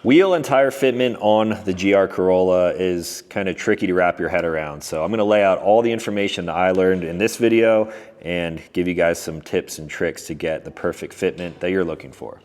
Wheel and tire fitment on the GR Corolla is kind of tricky to wrap your head around. So I'm gonna lay out all the information that I learned in this video and give you guys some tips and tricks to get the perfect fitment that you're looking for.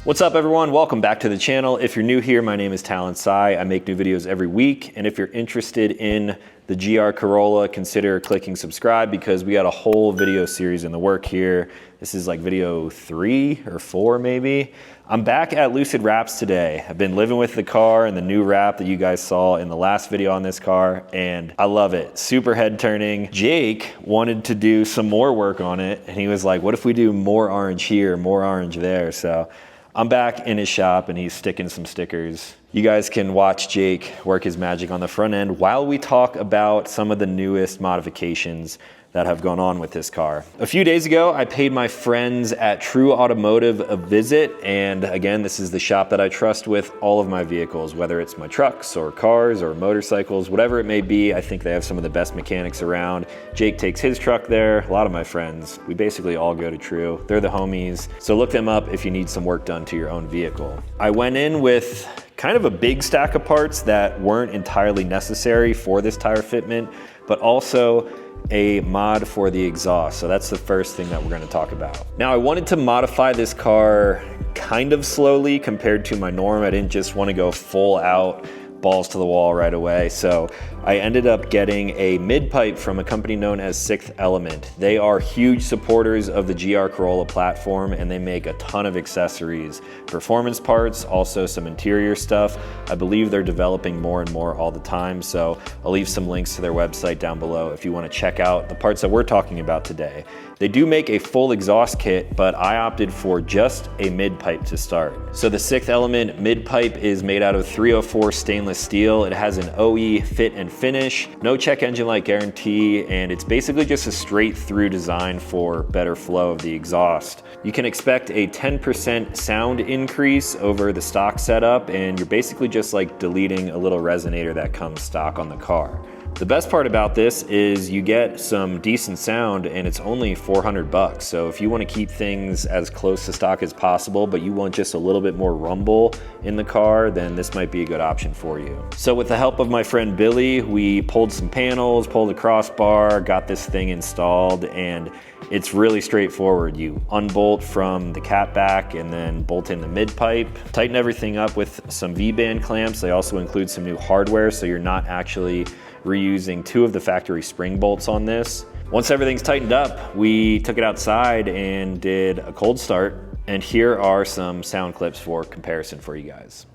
What's up everyone? Welcome back to the channel. If you're new here, my name is Talon. I make new videos every week. And if you're interested in the GR Corolla, consider clicking subscribe because we got a whole video series in the work here. This is like video 3 or 4 maybe. I'm back at Lucid Wraps today. I've been living with the car and the new wrap that you guys saw in the last video on this car, and I love it. Super head turning. Jake wanted to do some more work on it, and he was like, what if we do more orange here, more orange there? So I'm back in his shop and he's sticking some stickers. You guys can watch Jake work his magic on the front end while we talk about some of the newest modifications that have gone on with this car. A few days ago, I paid my friends at True Automotive a visit. And again, this is the shop that I trust with all of my vehicles, whether it's my trucks or cars or motorcycles, whatever it may be. I think they have some of the best mechanics around. Jake takes his truck there. A lot of my friends, we basically all go to True. They're the homies. So look them up if you need some work done to your own vehicle. I went in with kind of a big stack of parts that weren't entirely necessary for this tire fitment, but also a mod for the exhaust. So that's the first thing that we're going to talk about. Now I wanted to modify this car kind of slowly compared to my norm. I didn't just want to go full out balls to the wall right away. So I ended up getting a mid-pipe from a company known as Sxth. They are huge supporters of the GR Corolla platform and they make a ton of accessories, performance parts, also some interior stuff. I believe they're developing more and more all the time. So I'll leave some links to their website down below if you want to check out the parts that we're talking about today. They do make a full exhaust kit, but I opted for just a mid-pipe to start. So the Sxth mid-pipe is made out of 304 stainless steel. It has an OE fit and finish, no check engine light guarantee, and it's basically just a straight through design for better flow of the exhaust. You can expect a 10% sound increase over the stock setup, and you're basically just like deleting a little resonator that comes stock on the car. The best part about this is you get some decent sound and it's only 400 bucks. So if you want to keep things as close to stock as possible, but you want just a little bit more rumble in the car, then this might be a good option for you. So with the help of my friend Billy, we pulled some panels, pulled a crossbar, got this thing installed, and it's really straightforward. You unbolt from the cat back and then bolt in the mid-pipe, tighten everything up with some V-band clamps. They also include some new hardware, so you're not actually reusing 2 of the factory spring bolts on this. Once everything's tightened up, we took it outside and did a cold start. And here are some sound clips for comparison for you guys.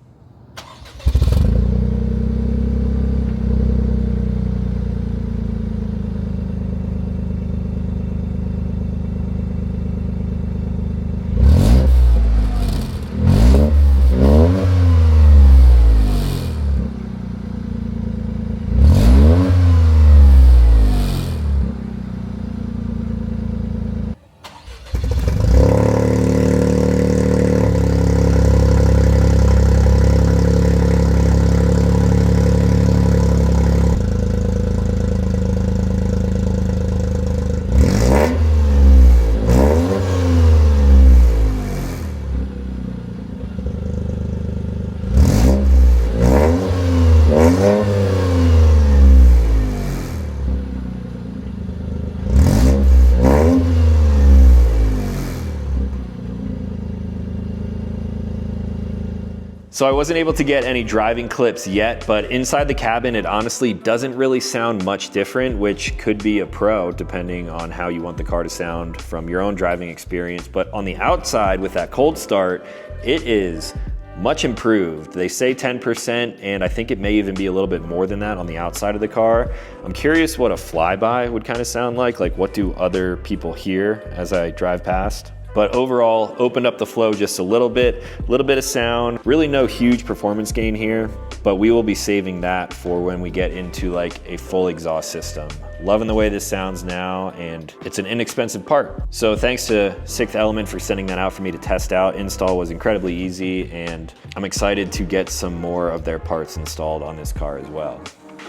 So I wasn't able to get any driving clips yet, but inside the cabin, it honestly doesn't really sound much different, which could be a pro depending on how you want the car to sound from your own driving experience. But on the outside with that cold start, it is much improved. They say 10%, and I think it may even be a little bit more than that on the outside of the car. I'm curious what a flyby would kind of sound like what do other people hear as I drive past? But overall, opened up the flow just a little bit of sound. Really no huge performance gain here, but we will be saving that for when we get into like a full exhaust system. Loving the way this sounds now, and it's an inexpensive part. So thanks to Sxth for sending that out for me to test out. Install was incredibly easy, and I'm excited to get some more of their parts installed on this car as well.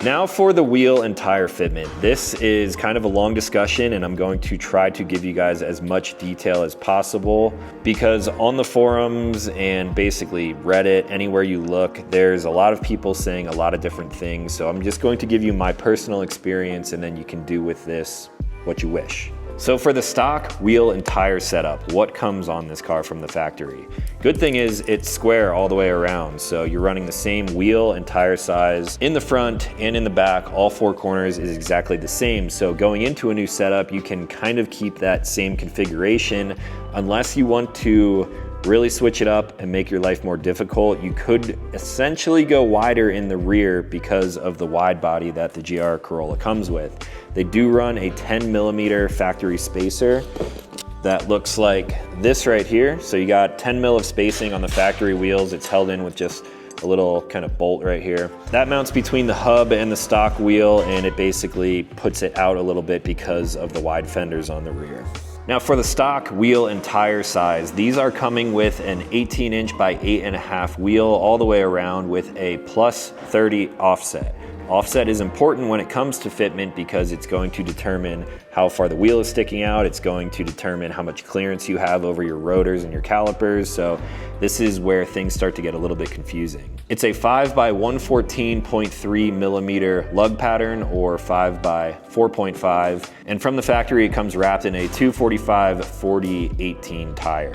Now for the wheel and tire fitment. This is kind of a long discussion and I'm going to try to give you guys as much detail as possible because on the forums and basically Reddit, anywhere you look, there's a lot of people saying a lot of different things. So I'm just going to give you my personal experience and then you can do with this what you wish. So for the stock wheel and tire setup, what comes on this car from the factory? Good thing is it's square all the way around. So you're running the same wheel and tire size in the front and in the back. All four corners is exactly the same. So going into a new setup, you can kind of keep that same configuration unless you want to really switch it up and make your life more difficult. You could essentially go wider in the rear because of the wide body that the GR Corolla comes with. They do run a 10mm factory spacer that looks like this right here. So you got 10 mil of spacing on the factory wheels. It's held in with just a little kind of bolt right here. That mounts between the hub and the stock wheel and it basically puts it out a little bit because of the wide fenders on the rear. Now for the stock wheel and tire size, these are coming with an 18" by 8.5 wheel all the way around with a +30 offset. Offset is important when it comes to fitment because it's going to determine how far the wheel is sticking out. It's going to determine how much clearance you have over your rotors and your calipers. So this is where things start to get a little bit confusing. It's a 5 by 114.3mm lug pattern or 5 by 4.5. And from the factory, it comes wrapped in a 245/40/18 tire.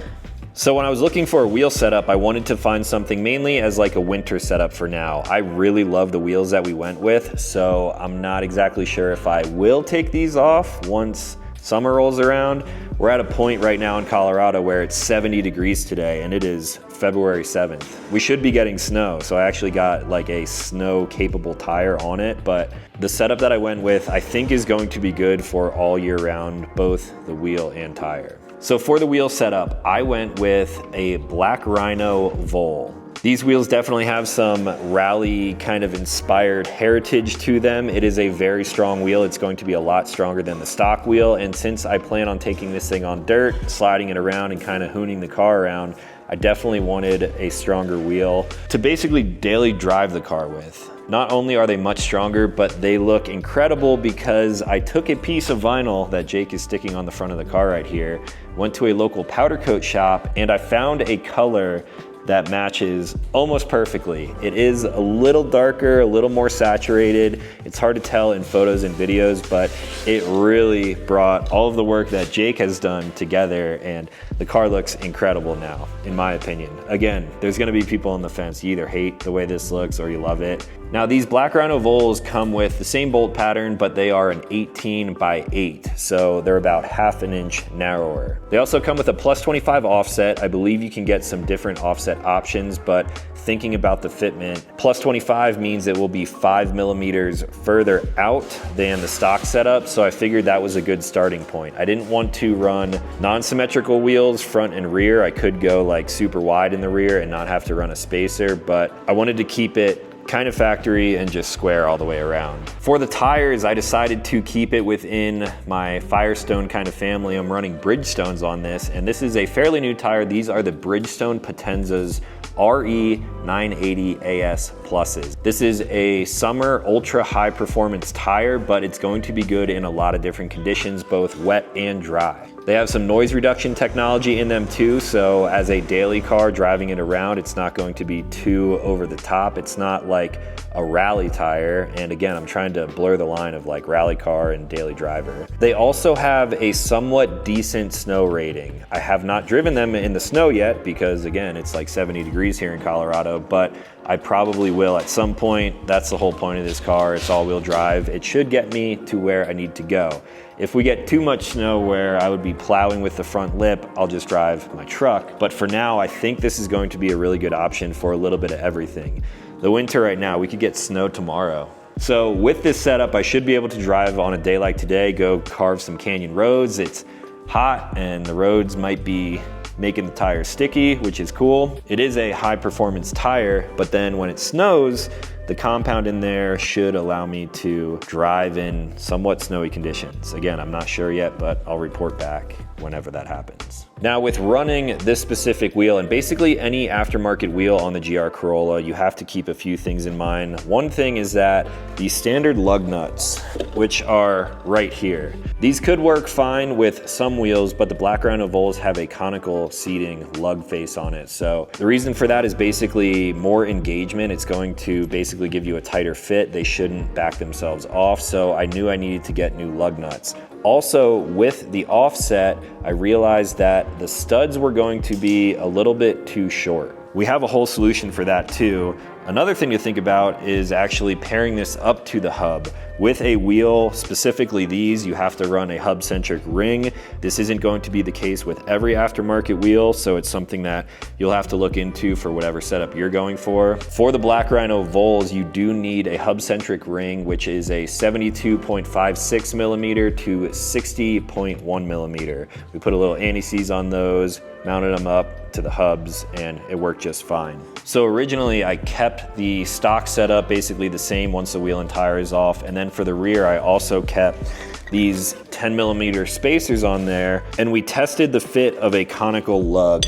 So when I was looking for a wheel setup, I wanted to find something mainly as like a winter setup for now. I really love the wheels that we went with, so I'm not exactly sure if I will take these off once summer rolls around. We're at a point right now in Colorado where it's 70 degrees today and it is February 7th. We should be getting snow, so I actually got like a snow capable tire on it, but the setup that I went with I think is going to be good for all year round, both the wheel and tire. So for the wheel setup, I went with a Black Rhino Vol. These wheels definitely have some rally kind of inspired heritage to them. It is a very strong wheel. It's going to be a lot stronger than the stock wheel. And since I plan on taking this thing on dirt, sliding it around and kind of hooning the car around, I definitely wanted a stronger wheel to basically daily drive the car with. Not only are they much stronger, but they look incredible because I took a piece of vinyl that Jake is sticking on the front of the car right here, went to a local powder coat shop, and I found a color that matches almost perfectly. It is a little darker, a little more saturated. It's hard to tell in photos and videos, but it really brought all of the work that Jake has done together, and the car looks incredible now, in my opinion. Again, there's gonna be people on the fence. You either hate the way this looks or you love it. Now these Black Rhino Vols come with the same bolt pattern, but they are an 18 by 8, so they're about ½ an inch narrower. They also come with a +25 offset. I believe you can get some different offset options, but thinking about the fitment, +25 means it will be 5mm further out than the stock setup, so I figured that was a good starting point. I didn't want to run non-symmetrical wheels front and rear. I could go like super wide in the rear and not have to run a spacer, but I wanted to keep it kind of factory and just square all the way around. For the tires, I decided to keep it within my Firestone kind of family. I'm running Bridgestones on this, and this is a fairly new tire. These are the Bridgestone Potenzas RE 980 AS Pluses. This is a summer ultra high performance tire, but it's going to be good in a lot of different conditions, both wet and dry. They have some noise reduction technology in them too, so as a daily car driving it around, it's not going to be too over the top. It's not like a rally tire, and again, I'm trying to blur the line of like rally car and daily driver. They also have a somewhat decent snow rating. I have not driven them in the snow yet because again, it's like 70 degrees here in Colorado, but I probably will at some point. That's the whole point of this car. It's all-wheel drive. It should get me to where I need to go. If we get too much snow where I would be plowing with the front lip, I'll just drive my truck. But for now, I think this is going to be a really good option for a little bit of everything. The winter right now, we could get snow tomorrow. So with this setup, I should be able to drive on a day like today, go carve some canyon roads. It's hot and the roads might be making the tire sticky, which is cool. It is a high performance tire, but then when it snows, the compound in there should allow me to drive in somewhat snowy conditions. Again, I'm not sure yet, but I'll report back. whenever that happens. Now with running this specific wheel and basically any aftermarket wheel on the GR Corolla, you have to keep a few things in mind. One thing is that the standard lug nuts, which are right here, these could work fine with some wheels, but the Black Rhino Vols have a conical seating lug face on it. So the reason for that is basically more engagement. It's going to basically give you a tighter fit. They shouldn't back themselves off. So I knew I needed to get new lug nuts. Also, with the offset, I realized that the studs were going to be a little bit too short. We have a whole solution for that too. Another thing to think about is actually pairing this up to the hub. With a wheel, specifically these, you have to run a hub-centric ring. This isn't going to be the case with every aftermarket wheel, so it's something that you'll have to look into for whatever setup you're going for. For the Black Rhino Vols, you do need a hub-centric ring, which is a 72.56 millimeter to 60.1 millimeter. We put a little anti-seize on those, mounted them up to the hubs, and it worked just fine. So originally I kept the stock setup basically the same once the wheel and tire is off, and then for the rear I also kept these 10 millimeter spacers on there, and we tested the fit of a conical lug.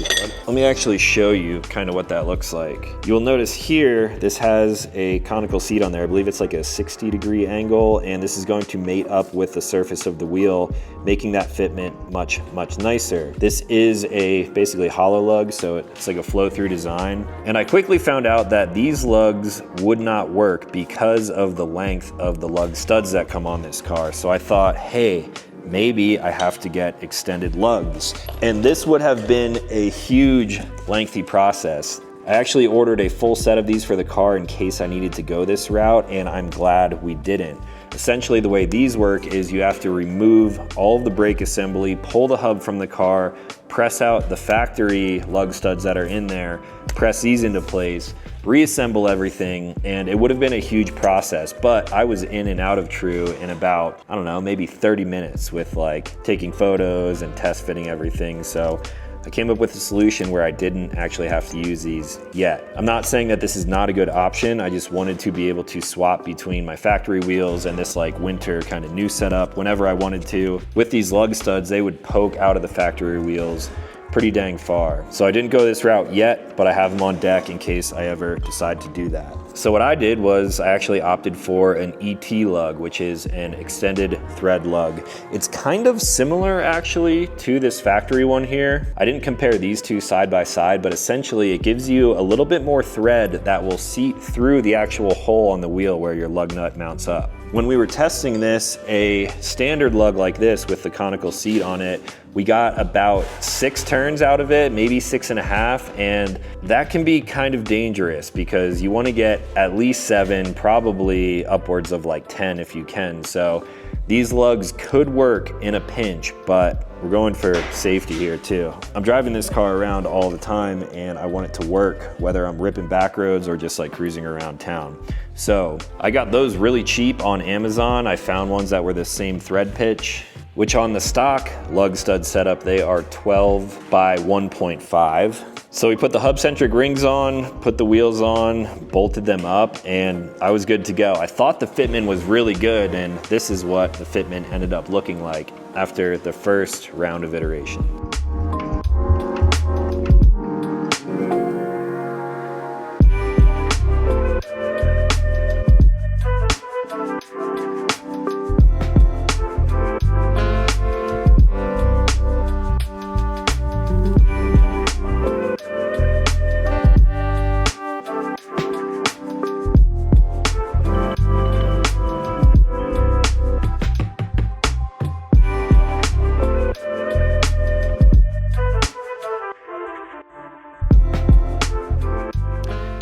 Let me actually show you kind of what that looks like. You'll notice here, this has a conical seat on there. I believe it's like a 60-degree angle, and this is going to mate up with the surface of the wheel, making that fitment much, much nicer. This is a basically hollow lug, so it's like a flow-through design. And I quickly found out that these lugs would not work because of the length of the lug studs that come on this car. So I thought, hey, maybe I have to get extended lugs. And this would have been a huge, lengthy process. I actually ordered a full set of these for the car in case I needed to go this route, and I'm glad we didn't. Essentially, the way these work is you have to remove all of the brake assembly, pull the hub from the car, press out the factory lug studs that are in there, press these into place, reassemble everything, and it would have been a huge process, but I was in and out of True in about, I don't know, maybe 30 minutes with like taking photos and test fitting everything. So I came up with a solution where I didn't actually have to use these yet. I'm not saying that this is not a good option. I just wanted to be able to swap between my factory wheels and this like winter kind of new setup whenever I wanted to. With these lug studs, they would poke out of the factory wheels pretty dang far. So I didn't go this route yet, but I have them on deck in case I ever decide to do that. So what I did was I actually opted for an ET lug, which is an extended thread lug. It's kind of similar actually to this factory one here. I didn't compare these two side by side, but essentially it gives you a little bit more thread that will seat through the actual hole on the wheel where your lug nut mounts up. When we were testing this, a standard lug like this with the conical seat on it, we got about 6 turns out of it, maybe 6.5, and that can be kind of dangerous because you want to get at least 7, probably upwards of like 10 if you can. So these lugs could work in a pinch, but we're going for safety here too. I'm driving this car around all the time and I want it to work whether I'm ripping back roads or just like cruising around town. So I got those really cheap on Amazon. I found ones that were the same thread pitch, which on the stock lug stud setup, they are 12 by 1.5. So we put the hub-centric rings on, put the wheels on, bolted them up, and I was good to go. I thought the fitment was really good, and this is what the fitment ended up looking like after the first round of iteration.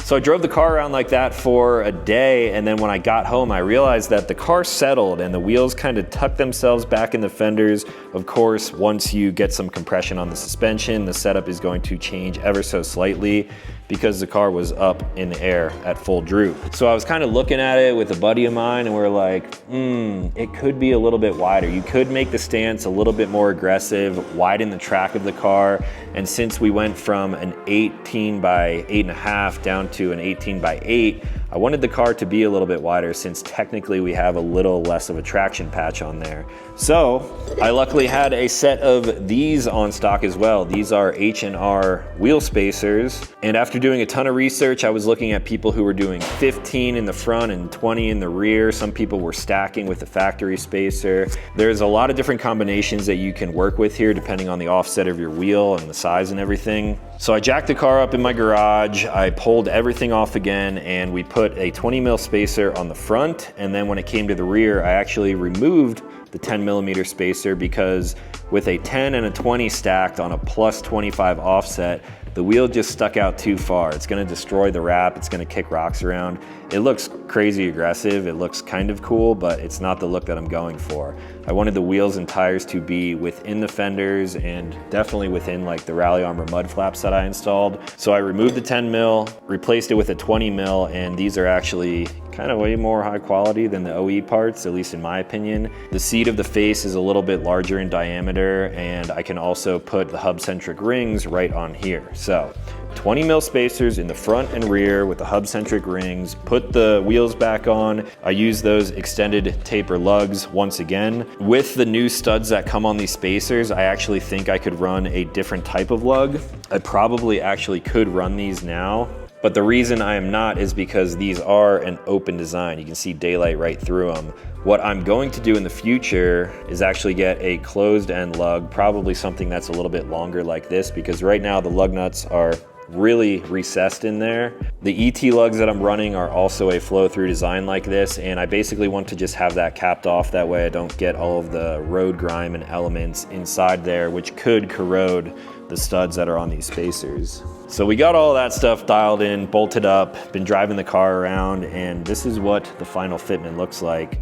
So I drove the car around like that for a day, and then when I got home, I realized that the car settled and the wheels kind of tucked themselves back in the fenders. Of course, once you get some compression on the suspension, the setup is going to change ever so slightly because the car was up in the air at full droop. So I was kind of looking at it with a buddy of mine and we're like, it could be a little bit wider. You could make the stance a little bit more aggressive, widen the track of the car. And since we went from an 18 by 8.5 down to an 18 by 8, I wanted the car to be a little bit wider since technically we have a little less of a traction patch on there. So I luckily had a set of these on stock as well. These are H&R wheel spacers. And after doing a ton of research, I was looking at people who were doing 15 in the front and 20 in the rear. Some people were stacking with the factory spacer. There's a lot of different combinations that you can work with here depending on the offset of your wheel and the size and everything. So I jacked the car up in my garage, I pulled everything off again, and we put a 20 mil spacer on the front. And then when it came to the rear, I actually removed the 10 millimeter spacer because with a 10 and a 20 stacked on a plus 25 offset, the wheel just stuck out too far. It's gonna destroy the wrap, it's gonna kick rocks around. It looks crazy aggressive, it looks kind of cool, but it's not the look that I'm going for. I wanted the wheels and tires to be within the fenders and definitely within like the Rally Armor mud flaps that I installed. So I removed the 10 mil, replaced it with a 20 mil, and these are actually kind of way more high quality than the OE parts, at least in my opinion. The seat of the face is a little bit larger in diameter, and I can also put the hub-centric rings right on here. So 20 mil spacers in the front and rear with the hub-centric rings, put the wheels back on. I use those extended taper lugs once again. With the new studs that come on these spacers, I actually think I could run a different type of lug. I probably actually could run these now, but the reason I am not is because these are an open design. You can see daylight right through them. What I'm going to do in the future is actually get a closed end lug, probably something that's a little bit longer like this, because right now the lug nuts are really recessed in there. The ET lugs that I'm running are also a flow through design like this, and I basically want to just have that capped off. That way I don't get all of the road grime and elements inside there, which could corrode the studs that are on these spacers. So we got all that stuff dialed in, bolted up, been driving the car around, and this is what the final fitment looks like.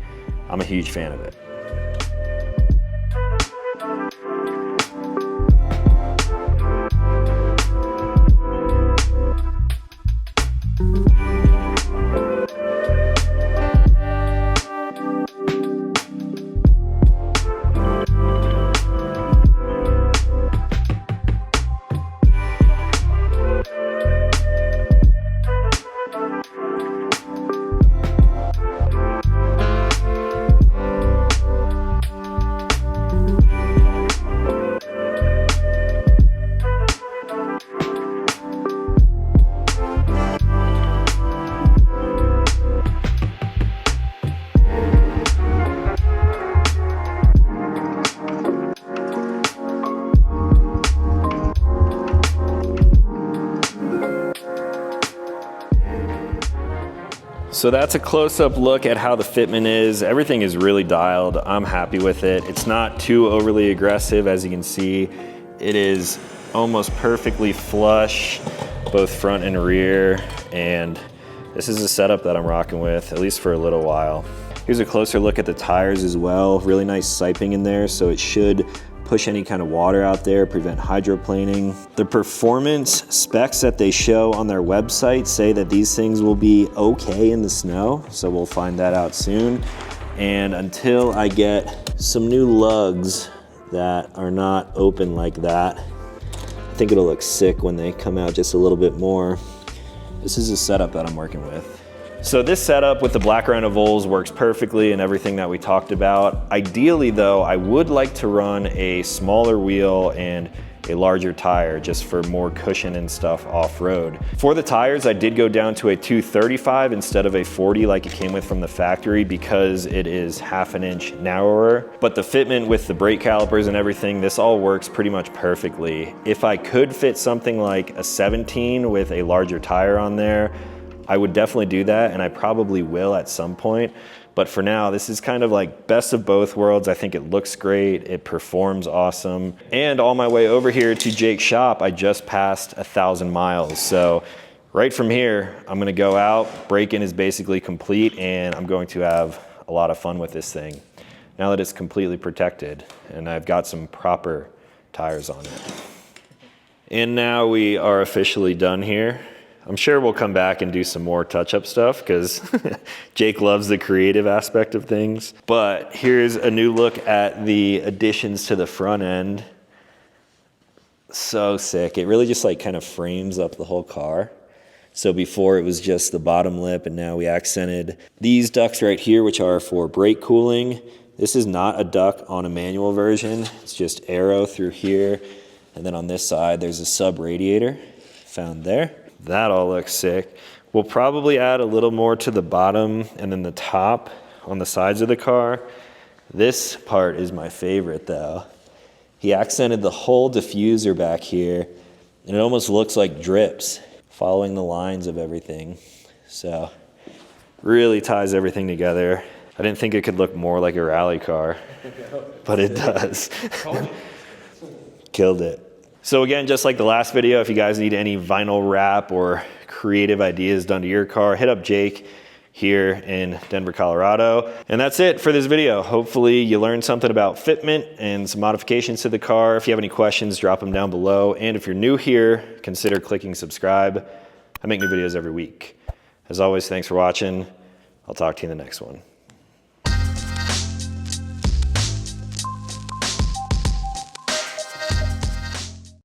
I'm a huge fan of it. So that's a close-up look at how the fitment is. Everything is really dialed. I'm happy with it. It's not too overly aggressive, as you can see. It is almost perfectly flush, both front and rear. And this is a setup that I'm rocking with, at least for a little while. Here's a closer look at the tires as well. Really nice siping in there, so it should push any kind of water out there, prevent hydroplaning. The performance specs that they show on their website say that these things will be okay in the snow, so we'll find that out soon. And until I get some new lugs that are not open like that, I think it'll look sick when they come out just a little bit more. This is a setup that I'm working with. So this setup with the black rhino works perfectly and everything that we talked about. Ideally though, I would like to run a smaller wheel and a larger tire just for more cushion and stuff off-road. For the tires, I did go down to a 235 instead of a 40 like it came with from the factory because it is half an inch narrower. But the fitment with the brake calipers and everything, this all works pretty much perfectly. If I could fit something like a 17 with a larger tire on there, I would definitely do that, and I probably will at some point. But for now, this is kind of like best of both worlds. I think it looks great, it performs awesome. And on my way over here to Jake's shop, I just passed 1,000 miles. So right from here, I'm gonna go out, break-in is basically complete, and I'm going to have a lot of fun with this thing. Now that it's completely protected, and I've got some proper tires on it. And now we are officially done here. I'm sure we'll come back and do some more touch-up stuff because Jake loves the creative aspect of things. But here's a new look at the additions to the front end. So sick. It really just like kind of frames up the whole car. So before it was just the bottom lip, and now we accented these ducts right here, which are for brake cooling. This is not a duct on a manual version. It's just aero through here. And then on this side, there's a sub radiator found there. That all looks sick. We'll probably add a little more to the bottom and then the top on the sides of the car. This part is my favorite though. He accented the whole diffuser back here, and it almost looks like drips, following the lines of everything. So really ties everything together. I didn't think it could look more like a rally car, but it does. Killed it. So again, just like the last video, if you guys need any vinyl wrap or creative ideas done to your car, hit up Jake here in Denver, Colorado. And that's it for this video. Hopefully you learned something about fitment and some modifications to the car. If you have any questions, drop them down below. And if you're new here, consider clicking subscribe. I make new videos every week. As always, thanks for watching. I'll talk to you in the next one.